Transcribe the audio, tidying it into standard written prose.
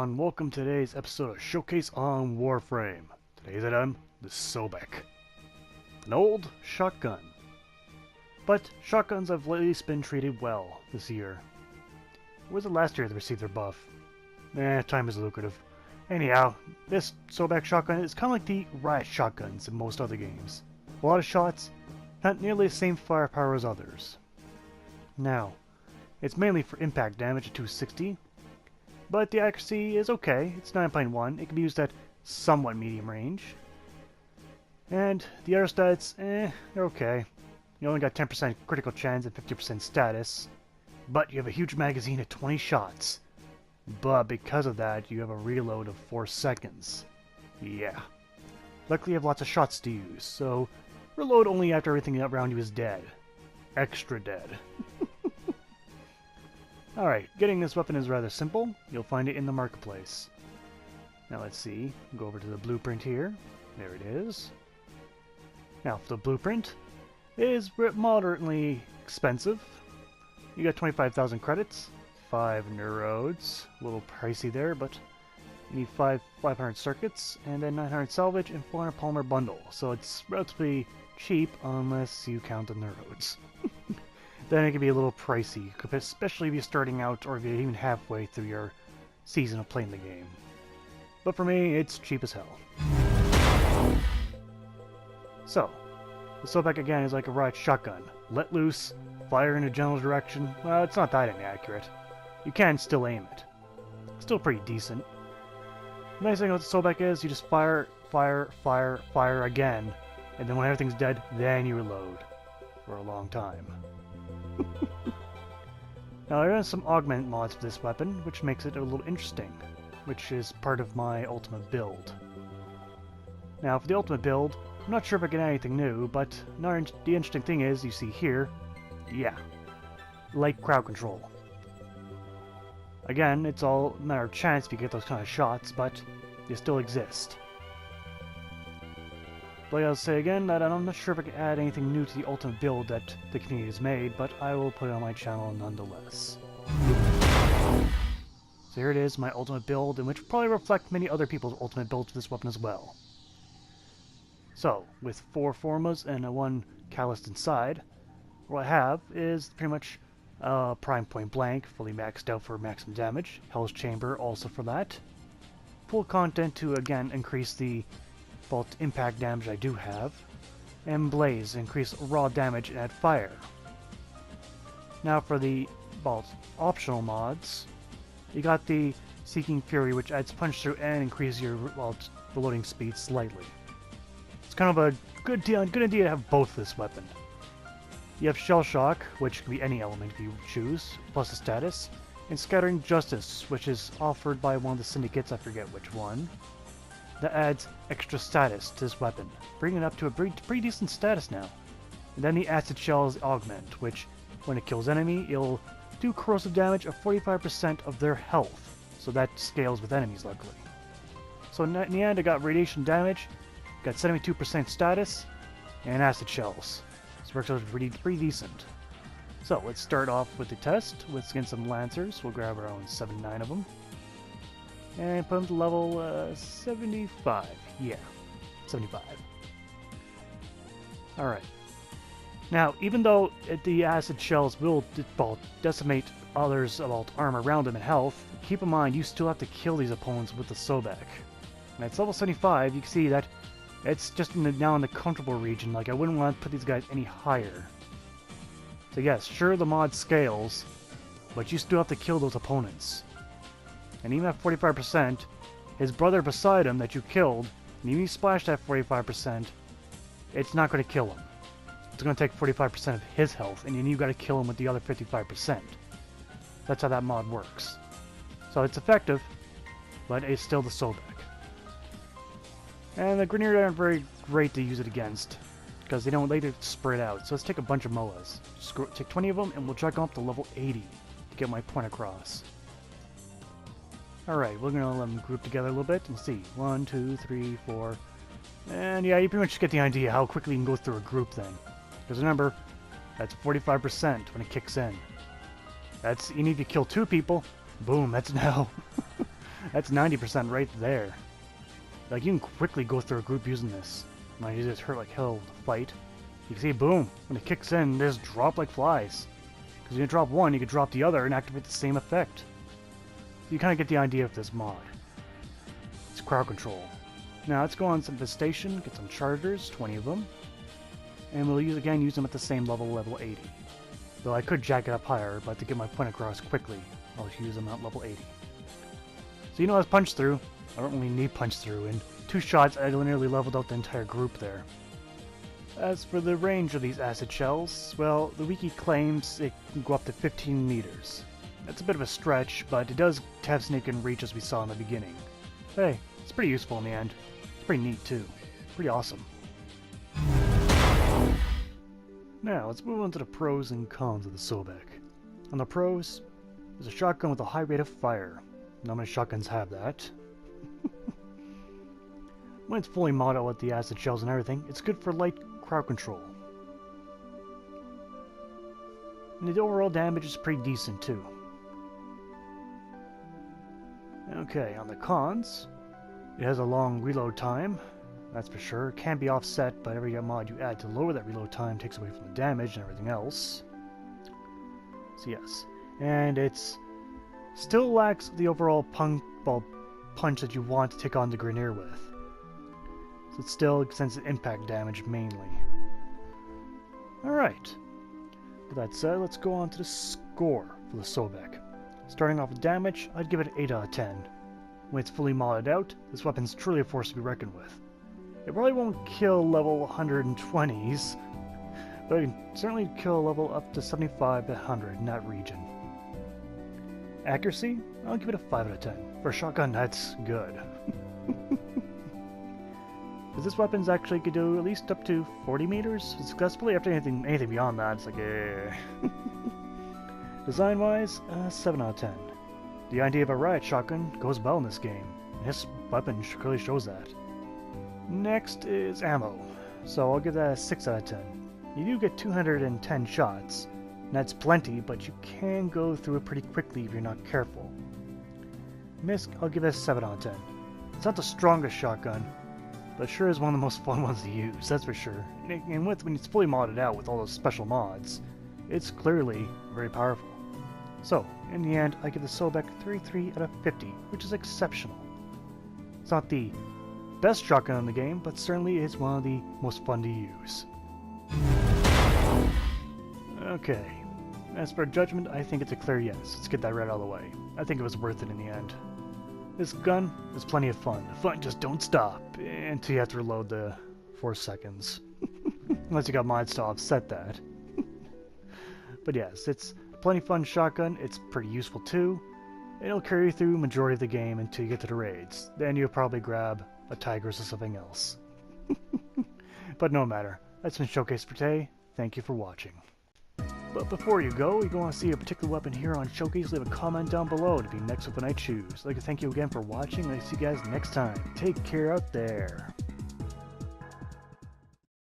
everyone, welcome to today's episode of Showcase on Warframe. Today's item, the Sobek. An old shotgun. But shotguns have at least been treated well this year. Or was it last year they received their buff? Time is lucrative. Anyhow, this Sobek shotgun is kind of like the riot shotguns in most other games. A lot of shots, not nearly the same firepower as others. Now, it's mainly for impact damage at 260, but the accuracy is okay. It's 9.1. It can be used at somewhat medium range. And the other stats, they're okay. You only got 10% critical chance and 50% status, but you have a huge magazine at 20 shots. But because of that, you have a reload of 4 seconds. Yeah. Luckily you have lots of shots to use, so reload only after everything around you is dead. Extra dead. Alright, getting this weapon is rather simple. You'll find it in the marketplace. Now let's see. Go over to the blueprint here. There it is. Now for the blueprint, it is moderately expensive. You got 25,000 credits, 5 neurodes, a little pricey there, but you need 500 circuits, and then 900 salvage and 400 polymer bundle. So it's relatively cheap unless you count the neurodes. Then it can be a little pricey, especially if you're starting out or if you're even halfway through your season of playing the game. But for me, it's cheap as hell. So, the Sobek again is like a riot shotgun. Let loose, fire in a general direction. Well, it's not that inaccurate. You can still aim it. Still pretty decent. The nice thing about the Sobek is you just fire, fire, fire, fire again, and then when everything's dead, then you reload for a long time. Now there are some augment mods for this weapon, which makes it a little interesting, which is part of my ultimate build. Now for the ultimate build, I'm not sure if I can add anything new, but the interesting thing is, you see here, yeah, light crowd control. Again, it's all a matter of chance if you get those kind of shots, but they still exist. But I'll say again that I'm not sure if I can add anything new to the ultimate build that the community has made, but I will put it on my channel nonetheless. So here it is, my ultimate build, and which will probably reflect many other people's ultimate builds for this weapon as well. So, with 4 formas and 1 catalyst inside, what I have is pretty much prime point blank, fully maxed out for maximum damage, Hell's Chamber also for that, full content to again increase the bolt impact damage I do have, and Blaze, increase raw damage and add fire. Now for the bolt optional mods, you got the Seeking Fury, which adds punch through and increases your reloading speed slightly. It's kind of a good idea to have both this weapon. You have Shell Shock, which can be any element if you choose, plus a status, and Scattering Justice, which is offered by one of the syndicates, I forget which one, that adds extra status to this weapon, bringing it up to a pretty decent status now. And then the Acid Shell's Augment, which, when it kills enemy, it'll do corrosive damage of 45% of their health, so that scales with enemies luckily. So in the end, I got radiation damage, got 72% status, and acid shells. This works out pretty decent. So let's start off with the test. Let's get some Lancers. We'll grab around 7-9 of them. And put them to level 75. Yeah, 75. Alright. Now, even though the acid shells will decimate others' armor around them and health, keep in mind you still have to kill these opponents with the Sobek. And at level 75, you can see that it's just now in the comfortable region, like I wouldn't want to put these guys any higher. So yes, sure the mod scales, but you still have to kill those opponents. And even at 45%, his brother beside him that you killed, and even if you splashed at 45%, it's not going to kill him. It's going to take 45% of his health, and then you got to kill him with the other 55%. That's how that mod works. So it's effective, but it's still the Sobek. And the Grenadier aren't very great to use it against, because they don't like to spread out. So let's take a bunch of MOAs. Just take 20 of them, and we'll drag them up to level 80 to get my point across. Alright, we're going to let them group together a little bit and see. 1, 2, 3, 4. And yeah, you pretty much get the idea how quickly you can go through a group then. Because remember, that's 45% when it kicks in. You need to kill 2 people. Boom, that's now That's 90% right there. Like, you can quickly go through a group using this. Mind you, just hurt like hell with the fight. You can see, boom, when it kicks in, they just drop like flies. Because you can drop one, you can drop the other and activate the same effect. You kind of get the idea of this mod. It's crowd control. Now let's go on some infestation, get some chargers, 20 of them. And we'll use them at the same level 80. Though I could jack it up higher, but to get my point across quickly, I'll use them at level 80. So you know, as punch through, I don't really need punch through. In 2 shots, I nearly leveled out the entire group there. As for the range of these acid shells, well, the wiki claims it can go up to 15 meters. That's a bit of a stretch, but it does have sneak and reach as we saw in the beginning. Hey, it's pretty useful in the end. It's pretty neat too. Pretty awesome. Now, let's move on to the pros and cons of the Sobek. On the pros, there's a shotgun with a high rate of fire. Not many shotguns have that. When it's fully modded with the acid shells and everything, it's good for light crowd control. And the overall damage is pretty decent too. Okay, on the cons, it has a long reload time, that's for sure. It can be offset by every mod you add to lower that reload time, takes away from the damage and everything else. So yes, and it's still lacks the overall punch that you want to take on the Grineer with. So it still sends impact damage mainly. Alright, with that said, let's go on to the score for the Sobek. Starting off with damage, I'd give it an 8 out of 10. When it's fully modded out, this weapon's truly a force to be reckoned with. It probably won't kill level 120s, but it can certainly kill a level up to 75 to 100 in that region. Accuracy, I'll give it a 5 out of 10. For a shotgun, that's good. Because this weapon's actually could do at least up to 40 meters successfully. After anything beyond that, it's like, eh. Design-wise, 7 out of 10. The idea of a riot shotgun goes well in this game, and this weapon clearly shows that. Next is ammo, so I'll give that a 6 out of 10. You do get 210 shots, and that's plenty, but you can go through it pretty quickly if you're not careful. Misc, I'll give it a 7 out of 10. It's not the strongest shotgun, but sure is one of the most fun ones to use, that's for sure. And when it's fully modded out with all those special mods, it's clearly very powerful. So, in the end, I give the Sobek 33 out of 50, which is exceptional. It's not the best shotgun in the game, but certainly is one of the most fun to use. Okay, as for judgment, I think it's a clear yes. Let's get that right out of the way. I think it was worth it in the end. This gun is plenty of fun. The fun just don't stop until you have to reload the 4 seconds. Unless you got mods to offset that. But yes, it's a plenty fun shotgun. It's pretty useful too. It'll carry you through majority of the game until you get to the raids. Then you'll probably grab a Tigris or something else. But no matter. That's been Showcase for today. Thank you for watching. But before you go, if you want to see a particular weapon here on Showcase, leave a comment down below to be the next weapon I choose. I'd like to thank you again for watching, and I'll see you guys next time. Take care out there.